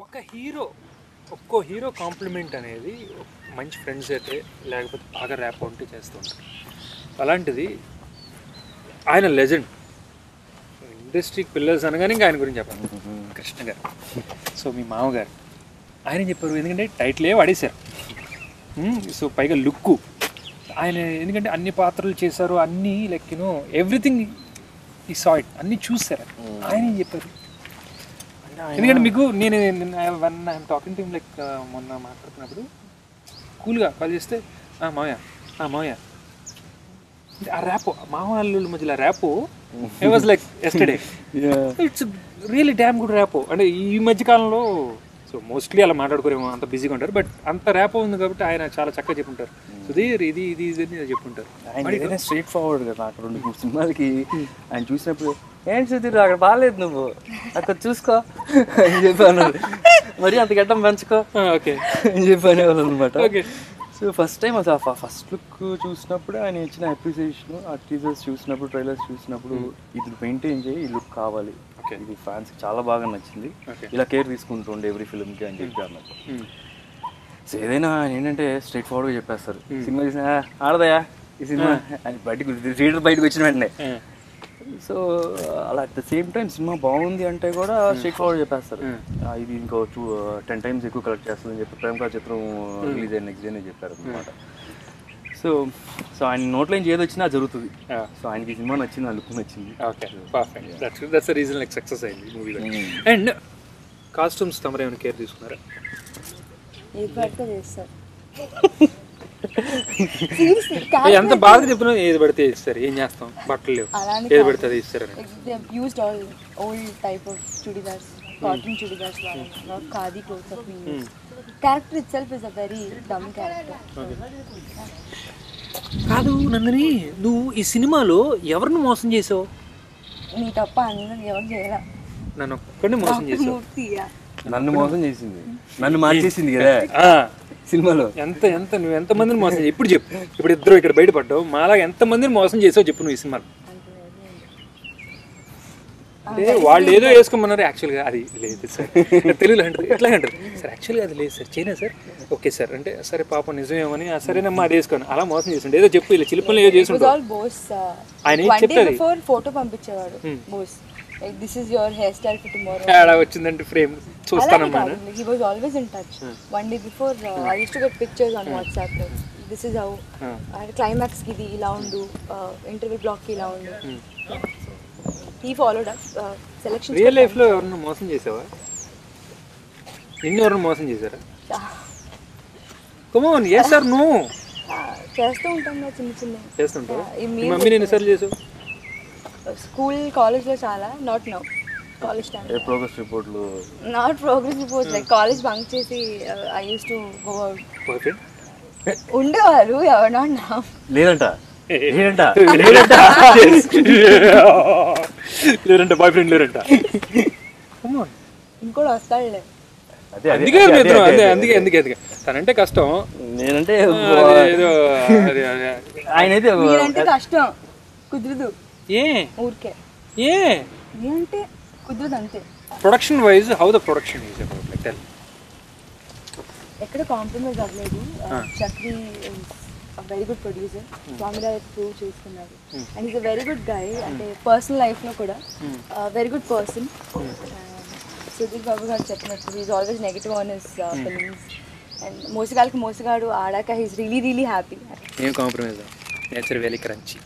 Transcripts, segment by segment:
ఒక్కో hero complement అనేది మంచి ఫ్రెండ్స్ అయితే లేకపోతే బాగా ర్యాప్ ఉంటే చేస్తూ ఉంటారు. అలాంటిది ఆయన లెజెండ్. ఇండస్ట్రీకి పిల్లర్స్ అనగానే ఇంకా ఆయన గురించి చెప్పాలి, కృష్ణ గారు. సో మీ మామగారు ఆయన చెప్పారు, ఎందుకంటే టైటిలే వాడేశారు. సో పైగా లుక్కు ఆయన, ఎందుకంటే అన్ని పాత్రలు చేశారు, అన్నీ లైక్ యూనో ఎవ్రీథింగ్ ఈ సా ఇట్, అన్నీ చూసారు. ఆయన ఏం చెప్పారు, ఎందుకంటే మీకు నేను I'm talking to him like మొన్న మాట్లాడుతున్నప్పుడు కూల్గా కాల్ చేస్తే మావయ్య ఆ ర్యాపో మామ అల్లుళ్ళ మధ్యలో rapport I was like yesterday, it's really damn good rapport. అంటే ఈ మధ్యకాలంలో సో మోస్ట్లీ అలా మాట్లాడుకోరేమో, అంత బిజీగా ఉంటారు, బట్ అంత ర్యాపో ఉంది కాబట్టి ఆయన చాలా చక్కగా చెప్పుంటారు. సుధీర్ ఇది ఇది ఇది అని చెప్పుంటారు. ఆయన స్ట్రైట్ ఫార్వర్డ్ కదా. నాకు 2 సినిమాలకి ఆయన చూసినప్పుడు ఏంటి సుధీర్ అక్కడ బాగాలేదు, నువ్వు అక్కడ చూసుకో అని చెప్పాను, మరి అంత గడ్డం పెంచుకో ఓకే అని చెప్పాను అనమాట. సో ఫస్ట్ టైం అసలు ఫస్ట్ లుక్ చూసినప్పుడు ఆయన ఇచ్చిన అప్రిసియేషన్, ఆ టీజర్స్ చూసినప్పుడు, ట్రైలర్స్ చూసినప్పుడు, ఇది మెయింటైన్ చేయి, ఈ లుక్ కావాలి, ఇది ఫ్యాన్స్కి చాలా బాగా నచ్చింది, ఇలా కేర్ తీసుకుంటుండే ఎవ్రీ ఫిల్మ్కి అని చెప్పి అన్నట్టు. సో ఏదైనా ఏంటంటే స్ట్రైట్ ఫార్వర్డ్గా చెప్పేస్తారు. సినిమా చూసిన ఆడదయా ఈ సినిమా అని బయటకు వచ్చిన వెంటనే. సో అలా at the same time cinema బాగుంది అంటే కూడా స్ట్రైట్ ఫార్వర్డ్ చెప్పేస్తారు, ఇది ఇంకో 10 times ఎక్కువ కలెక్ట్ చేస్తుందని చెప్పి ప్రేమ కథ చిత్రం రిలీజ్ అయిన నెక్స్ట్ డేనే చెప్పారు అనమాట. సో ఆయన నోట్లో నుంచి ఏది వచ్చినా జరుగుతుంది. సో ఆయనకి సినిమా నచ్చింది, ఆ లుక్ నచ్చింది. Okay perfect, that's the reason like success అయింది మూవీలో. అండ్ కాస్ట్యూమ్స్ తమరు ఏమైనా కేర్ తీసుకున్నారా? ఎంత బాగా చెప్పినా ఏది పడితే ఇస్తారు, ఏం చేస్తాం, బట్టలు లేవు, ఏది పడితే అది ఇస్తారు. cotton chudidars not khadi clothes of me. Character itself is a very dumb character. కాదు నందిని, నువ్వు ఈ సినిమాలో ఎవరిని మోసం చేసావు? నీ తప్ప అందరూ ఎవరు చేయరా, నన్ను ఒక్కడిని మోసం చేసావు. నన్ను మోసం చేసింది, నన్ను మార్చేసింది కదా సినిమాలో. నువ్వు ఎంతమందిని మోసం చేసావు ఇప్పుడు చెప్పు. ఇప్పుడు ఇద్దరు ఇక్కడ బయటపడ్డావు, మాలాగా ఎంతమందిని మోసం చేసావు చెప్పు నువ్వు ఈ సినిమాలో. అంటే వాళ్ళు ఏదో వేసుకోమన్నారు, యాక్చువల్గా అది లేదు సార్, తెలుగులో అంటారు ఎట్లా అంటారు సార్, యాక్చువల్గా అది లేదు sir, China sir, okay sir అంటే సరే పాపం నిజమేమని సరేనమ్మా అది వేసుకోను, అలా మోసం చేస్తుండే, ఏదో చెప్పు ఇలా చిలుపలు ఏదో చేసుకుంటారు. ఆయన చెప్తారు ఫోటో పంపించేవాడు boss, this is your hair style for tomorrow, అలా వచ్చిందంటే ఫ్రేమ్ చూస్తానమ్మా. He was always in touch. One day before I used to get pictures on WhatsApp, this is how climax కి ఇది ఇలా ఉండు, ఇంటర్వ్యూ బ్లాక్ కి ఇలా ఉండు. He followed us. Selection. Real life లో ఎవరన్నా మోసం చేసావా? నిన్ను ఎవరన్నా మోసం చేశారా? Come on, yes or no? చేస్తూ ఉంటాం నా చిన్న చేస్తుంటావా? మమ్మీ నేను ఎన్నిసార్లు చేసావు? స్కూల్ కాలేజ్లో చాలా, not now college time. Progress రిపోర్ట్లు, not progress reports, like college bunk చేసి I use to go out. Boyfriend ఉండేవారు, ఎవరు నాట్ నౌ. లేదంట లేరంట బాయ్ఫ్రెండ్ లేరంట. ఇంకోటి వస్తాడులే, అందుకే తనంటే కష్టం, నేనంటే ఏదో ఆయనైతే మీరంటే కష్టం కుదరదు. ఏ ఊరికే ఏ అంటే కుదరదు అంతే. Production wise how the production is about, like tell. ఎక్కడ కాంప్రమైజ్ అవ్వలేదు. Chakri very good producer, Swamirao prove చేసుకున్నారు, and is a very good guy. అంటే పర్సనల్ లైఫ్లో కూడా వెరీ గుడ్ పర్సన్. సుధీర్ బాబు గారు చెప్పినట్టు is always negative on his films, and మోసగాళ్ళకి మోసగాడు ఆడాక హీస్ రియలీ రియలీ హ్యాపీ. ఏం compromise, nature very crunchy,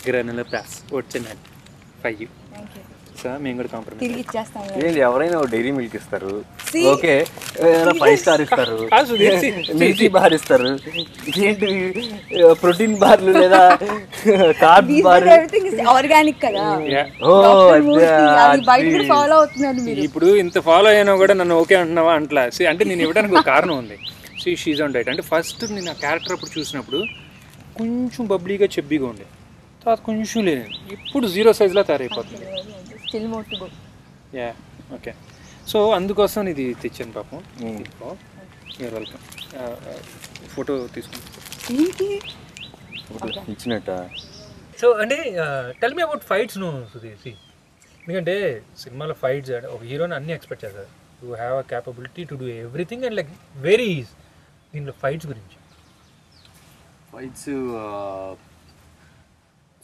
granular plus original for you. Sir మేము కూడా కాంప్రమైజ్ తిరిగి ఇచ్చేస్తాం. ఏంటి ఎవరైనా డైరీ మిల్క్ ఇస్తారు, ఓకే 5 స్టార్ ఇస్తారు, మిల్కీ బార్ ఇస్తారు, ఏంటి ప్రోటీన్ బార్లు లేదా కార్బ్ బార్, ఆర్గానిక్ కదా. ఫాలో అవుతున్నారు మీరు. ఇప్పుడు ఇంత ఫాలో అయినా కూడా నన్ను ఓకే అంటున్నావా అంటలా. అంటే నేను ఇవ్వడానికి ఒక కారణం ఉంది. She's on diet. అంటే ఫస్ట్ నేను ఆ క్యారెక్టర్ అప్పుడు చూసినప్పుడు కొంచెం బబ్లీగా చెబ్బీగా ఉండే, తర్వాత కొంచెం లేదు, ఇప్పుడు 0 సైజ్లా తయారైపోతుంది. Yeah okay. సో అందుకోసం ఇది తెచ్చాను పాపం. మీరు వెల్కమ్. ఫోటో తీసుకుంటాను ఇచ్చినట్ట. సో అంటే టెల్ మీ అబౌట్ ఫైట్స్. నువ్వు సుధీర్, ఎందుకంటే సినిమాలో ఫైట్స్ ఒక హీరోని అన్నీ ఎక్స్పెక్ట్ చేస్తారు, you have a capability to do everything and like very is. దీంట్లో ఫైట్స్ గురించి. ఫైట్స్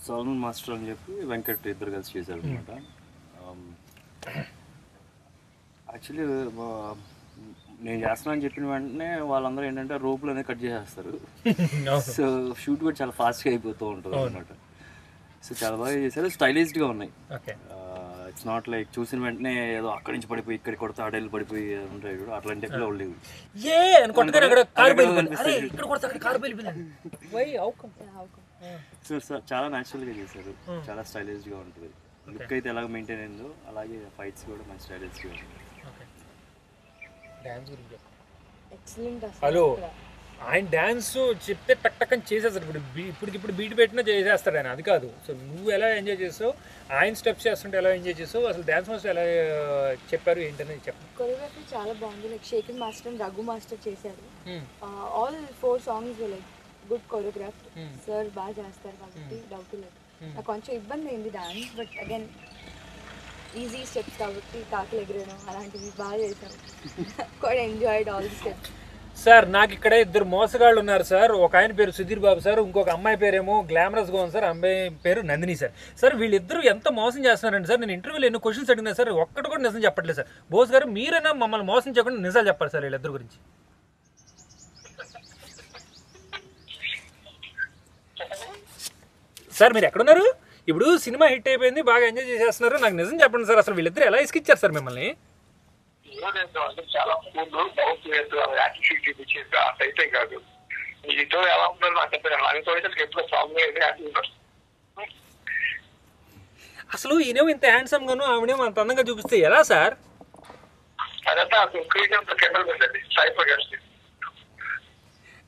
సల్మాన్ మాస్టర్ అని చెప్పి వెంకట్ ఇద్దరు కలిసి చేశారు అనమాట. యాక్చువల్లీ నేను చేస్తున్నాను అని చెప్పిన వెంటనే వాళ్ళందరూ ఏంటంటే రోపులు అనేది కట్ చేసేస్తారు. సో షూట్ కూడా చాలా ఫాస్ట్గా అయిపోతూ ఉంటుంది అనమాట. సో చాలా బాగా చేశారు, స్టైలిష్డ్గా ఉన్నాయి. ఇట్స్ నాట్ లైక్ చూసిన వెంటనే ఏదో అక్కడి నుంచి పడిపోయి ఇక్కడ కొడితే ఆడేళ్ళు పడిపోయి ఉంటాయి కూడా, అట్లాంటి ఎక్కడ లేవు. సో చాలా న్యాచురల్గా చేశారు, చాలా స్టైలిష్గా ఉంటుంది. లుక్ అయితే ఎలాగ మెయింటైన్ అయిందో అలాగే ఫైట్స్ కూడా మంచి స్టైలిష్గా ఉంటుంది. హలో, ఆయన డ్యాన్స్ చెప్తే టక్ టక్ అని చేసేస్తాడు. ఇప్పుడు బీట్ పెట్టినా చేసేస్తాడు ఆయన, అది కాదు. సో నువ్వు ఎలా ఎంజాయ్ చేస్తావు, ఆయన స్టెప్స్ చేస్తుంటే ఎలా ఎంజాయ్ చేస్తావు, అసలు డ్యాన్స్ మాస్టర్ ఎలా చెప్పారు ఏంటనేది చెప్పు. కొరియోగ్రఫీ చాలా బాగుంది. Like Shekhar master and Raghu master చేశారు. All 4 songs like good choreograph. Sir బాగా చేస్తారు కాబట్టి డౌట్ లేదు. నాకు కొంచెం ఇబ్బంది అయింది dance, but again easy steps కాబట్టి కాకులు ఎగరడం అలాంటివి బాగా చేశాను. Quite enjoyed all the steps. Sir నాకు ఇక్కడ 2 మోసగాళ్ళు ఉన్నారు సార్. ఒక ఆయన పేరు సుధీర్ బాబు సార్, ఇంకొక అమ్మాయి పేరేమో గ్లామరస్గా ఉంది సార్, అమ్మాయి పేరు నందిని సార్. సార్ వీళ్ళిద్దరూ ఎంత మోసం చేస్తున్నారండి సార్. నేను ఇంటర్వ్యూలో ఎన్నో క్వశ్చన్స్ అడిగినా సార్, ఒక్కటి కూడా నిజం చెప్పట్లేదు సార్. బోస్ గారు మీరైనా మమ్మల్ని మోసం చేయకుండా నిజాలు చెప్పాలి సార్ వీళ్ళిద్దరు గురించి. సార్ మీరు ఎక్కడున్నారు? ఇప్పుడు సినిమా హిట్ అయిపోయింది, బాగా ఎంజాయ్ చేసేస్తున్నారు, నాకు నిజం చెప్పండి సార్, అసలు వీళ్ళిద్దరు ఎలా ఇసుకిచ్చారు సార్ మిమ్మల్ని? చాలా యాటిట్యూడ్ చూపించేది అయితే కాదు. మీతో ఎలా ఉన్నారు నాకు ఎప్పుడు స్ట్రాంగ్ ఉన్నారు. అసలు ఈయనేమో ఇంత హ్యాండ్సమ్ గాను, ఆవిడేమో అంత అందంగా చూపిస్తే ఎలా సార్? అదంతా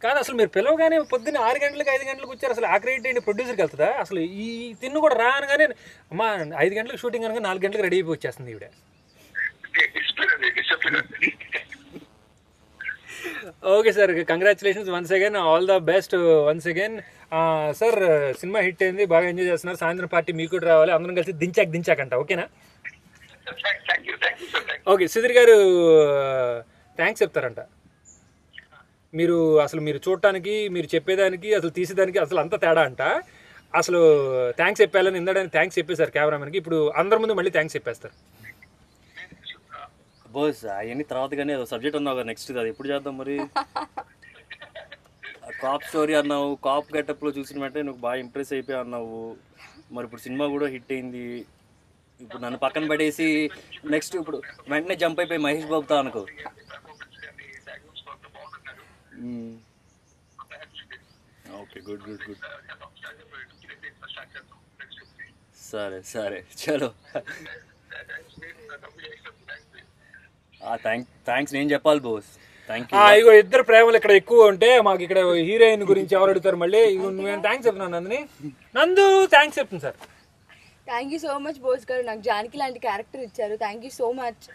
కాదు, అసలు మీరు పిలవగానే పొద్దున్న 6 గంటలకు 5 గంటలకు వచ్చారు. అసలు ఆ క్రెడిట్ ఏంటి ప్రొడ్యూసర్కి వెళ్తుందా? అసలు ఈ తిన్ను కూడా రా అనగానే అమ్మా 5 గంటలకు షూటింగ్ అనగా 4 గంటలకు రెడీ అయిపోయి వచ్చేస్తుంది ఈవిడ. Okay sir, congratulations once again, all the best once again. Sir cinema hit అయింది, బాగా ఎంజాయ్ చేస్తున్నారు. సాయంత్రం పార్టీ మీకు కూడా రావాలి, అందరం కలిసి దించాకంట. ఓకేనా? ఓకే, సుధీర్ గారు థ్యాంక్స్ చెప్తారంట. మీరు అసలు మీరు చూడటానికి, మీరు చెప్పేదానికి, అసలు తీసేదానికి అసలు అంత తేడా అంట. అసలు థ్యాంక్స్ చెప్పాలని ఇందాడని థ్యాంక్స్ చెప్పేశారు కెమెరామెన్కి, ఇప్పుడు అందరి ముందు మళ్ళీ థ్యాంక్స్ చెప్పేస్తారు. బోస్ అవన్నీ తర్వాత కానీ ఏదో సబ్జెక్ట్ అన్నావు కదా నెక్స్ట్, అది ఎప్పుడు చేద్దాం మరి? కాప్ స్టోరీ అన్నావు, కాప్ గెటప్లో చూసిన వెంటనే నువ్వు బాగా ఇంప్రెస్ అయిపోయి అన్నావు. మరి ఇప్పుడు సినిమా కూడా హిట్ అయింది, ఇప్పుడు నన్ను పక్కన పడేసి నెక్స్ట్ ఇప్పుడు వెంటనే జంప్ అయిపోయి మహేష్ బాబుతో అనుకో. Okay, good good good. సరే సరే, చలో. థ్యాంక్స్ నేను చెప్పాలి బోస్. Thank you. ఇగో ఇద్దరు ప్రేమలు ఇక్కడ ఎక్కువ ఉంటే మాకు ఇక్కడ హీరోయిన్ గురించి ఎవరు అడుగుతారు మళ్ళీ? నేను థ్యాంక్స్ చెప్తున్నాను నందిని. నందు థ్యాంక్స్ చెప్తాను sir. Thank you so much Bose garu, నాకు జానకి లాంటి క్యారెక్టర్ ఇచ్చారు. Thank you so much.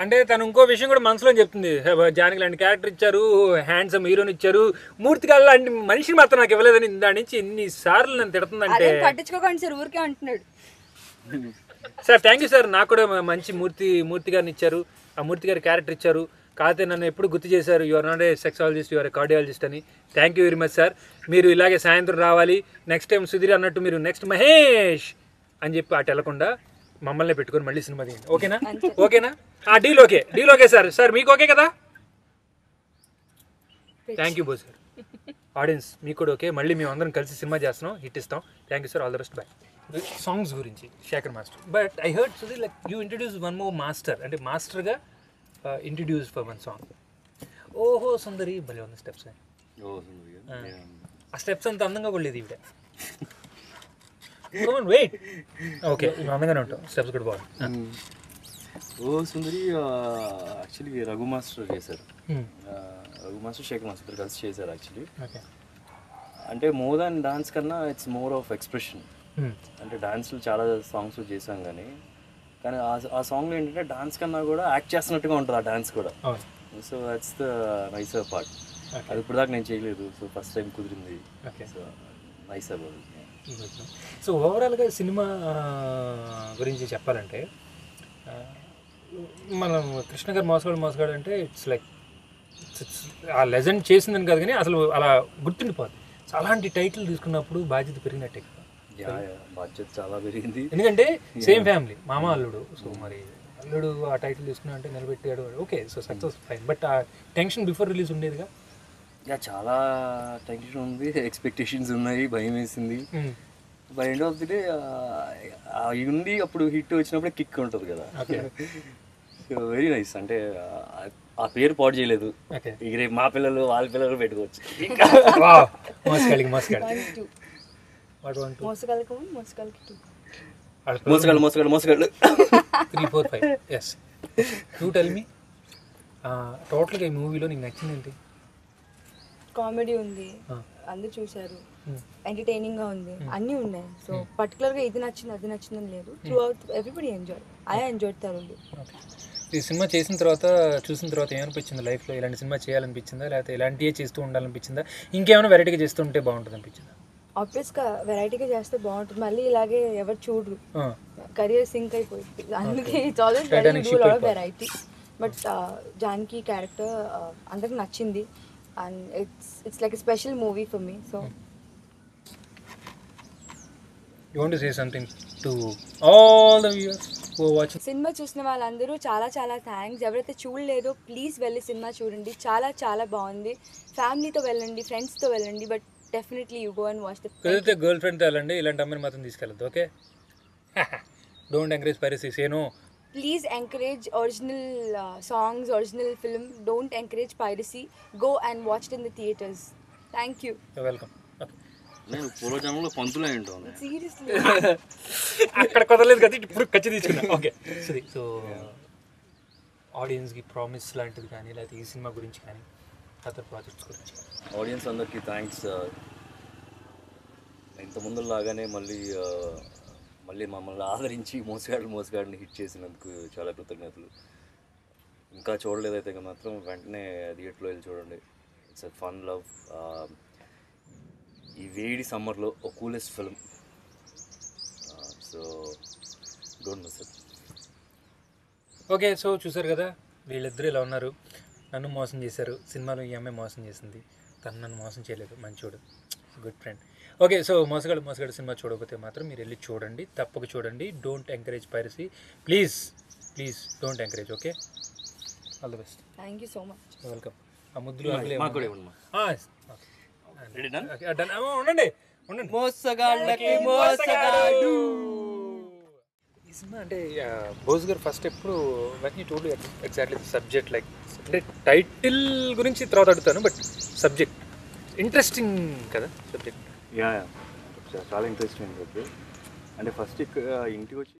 అంటే తను ఇంకో విషయం కూడా మనసులో చెప్తుంది, జానకి లాంటి క్యారెక్టర్ ఇచ్చారు, హ్యాండ్సమ్ హీరోని ఇచ్చారు, మూర్తి గారు లాంటి మనిషిని మాత్రం నాకు ఇవ్వలేదని దాని నుంచి ఎన్ని సార్లు నన్ను తిడుతుందంటే. పట్టించుకోకండి సార్, ఊరికే అంటున్నాడు. సార్ థ్యాంక్ యూ సార్, నాకు కూడా మంచి మూర్తి గారిని ఇచ్చారు, ఆ మూర్తి గారి క్యారెక్టర్ ఇచ్చారు. కాకపోతే నన్ను ఎప్పుడు గుర్తు చేశారు, your not a sexologist, your a cardiologist అని. Thank you very much sir. మీరు ఇలాగే సాయంత్రం రావాలి. నెక్స్ట్ టైం సుధీర్ అన్నట్టు మీరు నెక్స్ట్ మహేష్ అని చెప్పి అటు వెళ్ళకుండా మమ్మల్ని పెట్టుకొని మళ్ళీ సినిమా తీయండి. ఓకేనా? ఓకేనా? Deal okay, deal okay sir. Sir మీకు ఓకే కదా? Thank you boss sir. Audience మీకు కూడా ఓకే. మళ్ళీ మేము అందరం కలిసి సినిమా చేస్తున్నాం, హిట్ ఇస్తాం. Thank you sir, all the best, bye. Songs గురించి Shekhar master, but I heard Sudheer like you introduce one more master, అంటే మాస్టర్గా ఇంట్రడ్యూస్ ఫర్ వన్ సాంగ్. ఓహో సుందరి భలే ఉంది స్టెప్స్. ఆ స్టెప్స్ అంత అందంగా కూడా లేదు ఈవిడ. వెయిట్, ఓకే అందంగానే ఉంటాం, స్టెప్స్ కూడా బాగుంది. ఓ సుందరి యాక్చువల్లీ రఘు మాస్టర్ చేశారు. రఘు మాస్టర్ శేఖర్ మాస్టర్ ఇద్దరు కలిసి చేశారు యాక్చువల్లీ. అంటే మోర్ దాన్ డాన్స్ కన్నా ఇట్స్ మోర్ ఆఫ్ ఎక్స్ప్రెషన్. అంటే డాన్స్లో చాలా సాంగ్స్ చేసాం కానీ ఆ సాంగ్లో ఏంటంటే డాన్స్ కన్నా కూడా యాక్ట్ చేస్తున్నట్టుగా ఉంటుంది ఆ డాన్స్ కూడా. So that's the NISER part. అది ఇప్పుడు దాకా నేను చేయలేదు, సో ఫస్ట్ టైం కుదిరింది. So NISER. సో ఓవరాల్గా సినిమా గురించి చెప్పాలంటే మనం కృష్ణ గారు మోసగాడు అంటే ఇట్స్ లైక్ ఆ లెజెండ్ చేసిందని కాదు కానీ అసలు అలా గుర్తుండిపోదు. సో అలాంటి టైటిల్ తీసుకున్నప్పుడు బాధ్యత పెరిగినట్టే కదా. బాధ్యత చాలా పెరిగింది, ఎందుకంటే సేమ్ ఫ్యామిలీ, మామ అల్లుడు. సో మరి అల్లుడు ఆ టైటిల్ తీసుకున్నా అంటే నిలబెట్టాడు, okay. So success fine. But ఆ టెన్షన్ బిఫోర్ రిలీజ్ ఉండేదిగా. చాలా టెన్షన్ ఉంది, ఎక్స్పెక్టేషన్స్ ఉన్నాయి, భయం వేసింది. By end of the day అవి ఉండి అప్పుడు హిట్ వచ్చినప్పుడే కిక్ ఉంటుంది కదా. So very nice. అంటే ఆ పేరు పాడు చేయలేదు. ఇక రేపు మా పిల్లలు వాళ్ళ పిల్లలు పెట్టుకోవచ్చు. మోసగాళ్ళు 3, 4, 5. ఎస్, యూ టెల్ మీ టోటల్గా ఈ మూవీలో నీకు నచ్చింది ఏంటి? కామెడీ ఉంది, అందరు చూసారు, ఎంటర్టైనింగ్గా ఉంది, అన్నీ ఉన్నాయి. సో పర్టికులర్గా ఇది నచ్చింది అది నచ్చిందని లేదు. Through out everybody enjoy. I enjoy thoroughly. ఈ సినిమా చూసిన తర్వాత ఏమనిపించింది లైఫ్లో? ఇలాంటి సినిమా చేయాలనిపించిందా, లేకపోతే ఇలాంటివే చేస్తూ ఉండాలనిపించిందా, ఇంకేమైనా వెరైటీగా చేస్తూ ఉంటే బాగుంటుంది అనిపించిందా? ఆబ్వియస్గా వెరైటీగా చేస్తే బాగుంటుంది. మళ్ళీ ఇలాగే ఎవరు చూడరు, కెరియర్ సింక్ అయిపోయింది. అందుకే it's always variety. But Janaki character అందరికి నచ్చింది. And it's like a special movie for me. So you want to say something to all the viewers who are watching? Cinema చూసిన వాళ్ళందరూ చాలా చాలా థ్యాంక్స్. ఎవరైతే చూడలేదో ప్లీజ్ వెళ్ళి సినిమా చూడండి. చాలా చాలా బాగుంది. ఫ్యామిలీతో వెళ్ళండి, ఫ్రెండ్స్తో వెళ్ళండి, but definitely you go and watch the. కుదిరితే గర్ల్ ఫ్రెండ్తో వెళ్ళండి, ఇలాంటి అమ్మాయిని మాత్రం తీసుకెళ్ళద్దు. Okay, don't encourage piracy. Say no. Please encourage original songs, original film. Don't encourage piracy. Go and watch it in the theaters. Thank you. You're welcome. నేను పూర్వజన్మలో పంతులే ఉంటాను. Seriously. అక్కడ కుదరలేదు కదా, ఇప్పుడు ఖచ్చితంగా తీసుకున్నా. ఓకే, సో ఆడియన్స్కి ప్రామిస్ లాంటిది కానీ, లేకపోతే ఈ సినిమా గురించి కానీ, అదర్ ప్రాజెక్ట్స్ గురించి. ఆడియన్స్ అందరికీ థ్యాంక్స్. ఇంత ముందులాగానే మళ్ళీ మమ్మల్ని ఆదరించి మోసగాడిని హిట్ చేసినందుకు చాలా కృతజ్ఞతలు. ఇంకా చూడలేదైతే మాత్రం వెంటనే థియేటర్లో వెళ్ళి చూడండి. It's a fun love. ఈ వేడి సమ్మర్లో ఒక coolest film. So don't miss it. Okay, so చూసారు కదా, వీళ్ళిద్దరూ ఇలా ఉన్నారు. నన్ను మోసం చేశారు సినిమాలో, ఈ అమ్మాయి మోసం చేసింది, తను నన్ను మోసం చేయలేదు, మంచోడు, గుడ్ ఫ్రెండ్. ఓకే, సో మోసగాడు సినిమా చూడకపోతే మాత్రం మీరు వెళ్ళి చూడండి, తప్పక చూడండి. Don't encourage piracy, please don't encourage. Okay, all the best. Thank you so much. Welcome. ఆ ముద్దులు ఉండండి. ఈ సినిమా అంటే బోస్ గారు ఫస్ట్ ఎప్పుడు when you told exactly subject, like అంటే టైటిల్ గురించి తర్వాత అడుగుతాను, బట్ సబ్జెక్ట్ ఇంట్రెస్టింగ్ కదా సబ్జెక్ట్. చాలా ఇంట్రెస్టింగ్. అంటే ఫస్ట్ ఇంటికి వచ్చి